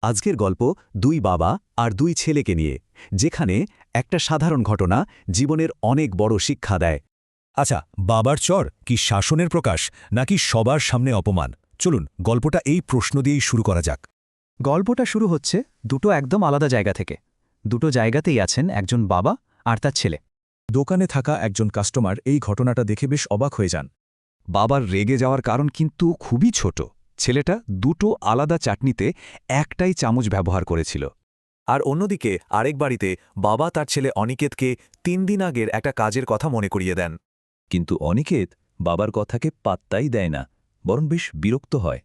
আজকের গল্প দুই বাবা আর দুই ছেলেকে নিয়ে, যেখানে একটা সাধারণ ঘটনা জীবনের অনেক বড় শিক্ষা দেয়। আচ্ছা, বাবার চর কি শাসনের প্রকাশ নাকি সবার সামনে অপমান? চলুন গল্পটা এই প্রশ্ন দিয়েই শুরু করা যাক। গল্পটা শুরু হচ্ছে দুটো একদম আলাদা জায়গা থেকে। দুটো জায়গাতেই আছেন একজন বাবা আর তার ছেলে। দোকানে থাকা একজন কাস্টমার এই ঘটনাটা দেখে বেশ অবাক হয়ে যান। বাবার রেগে যাওয়ার কারণ কিন্তু খুবই ছোট। ছেলেটা দুটো আলাদা চাটনিতে একটাই চামচ ব্যবহার করেছিল। আর অন্যদিকে আরেক বাড়িতে বাবা তার ছেলে অনিকেতকে ৩ দিন আগের একটা কাজের কথা মনে করিয়ে দেন। কিন্তু অনিকেত বাবার কথাকে পাত্তাই দেয় না, বরং বেশ বিরক্ত হয়।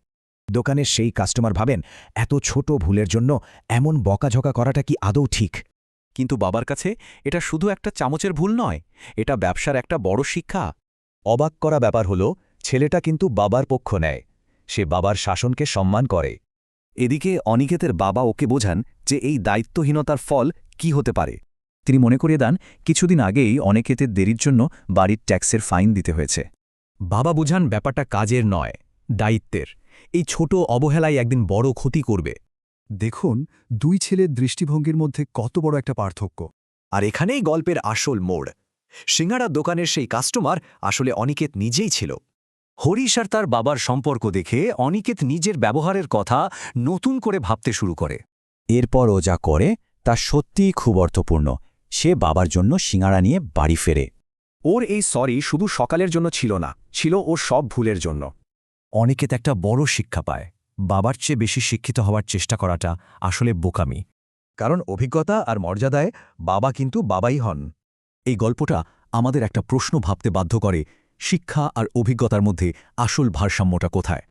দোকানের সেই কাস্টমার ভাবেন, এত ছোট ভুলের জন্য এমন বকাঝকা করাটা কি আদৌ ঠিক? কিন্তু বাবার কাছে এটা শুধু একটা চামচের ভুল নয়, এটা ব্যবসার একটা বড় শিক্ষা। অবাক করা ব্যাপার হলো, ছেলেটা কিন্তু বাবার পক্ষ নেয়। সে বাবার শাসনকে সম্মান করে। এদিকে অনিকেতের বাবা ওকে বোঝান যে এই দায়িত্বহীনতার ফল কি হতে পারে। তিনি মনে করিয়ে দেন কিছুদিন আগেই অনিকেতের দেরির জন্য বাড়ির ট্যাক্সের ফাইন দিতে হয়েছে। বাবা বুঝান ব্যাপারটা কাজের নয়, দায়িত্বের। এই ছোট অবহেলায় একদিন বড় ক্ষতি করবে। দেখুন দুই ছেলের দৃষ্টিভঙ্গির মধ্যে কত বড় একটা পার্থক্য। আর এখানেই গল্পের আসল মোড়। সিঙ্গাড়া দোকানের সেই কাস্টমার আসলে অনিকেত নিজেই ছিল। হরিশ আর তার বাবার সম্পর্ক দেখে অনিকেত নিজের ব্যবহারের কথা নতুন করে ভাবতে শুরু করে। এরপর ও যা করে তা সত্যিই খুব অর্থপূর্ণ। সে বাবার জন্য সিঙাড়া নিয়ে বাড়ি ফেরে। ওর এই সরি শুধু সকালের জন্য ছিল না, ছিল ওর সব ভুলের জন্য। অনিকেত একটা বড় শিক্ষা পায়। বাবার চেয়ে বেশি শিক্ষিত হওয়ার চেষ্টা করাটা আসলে বোকামি। কারণ অভিজ্ঞতা আর মর্যাদায় বাবা কিন্তু বাবাই হন। এই গল্পটা আমাদের একটা প্রশ্ন ভাবতে বাধ্য করে, শিক্ষা আর অভিজ্ঞতার মধ্যে আসল ভারসাম্যটা কোথায়?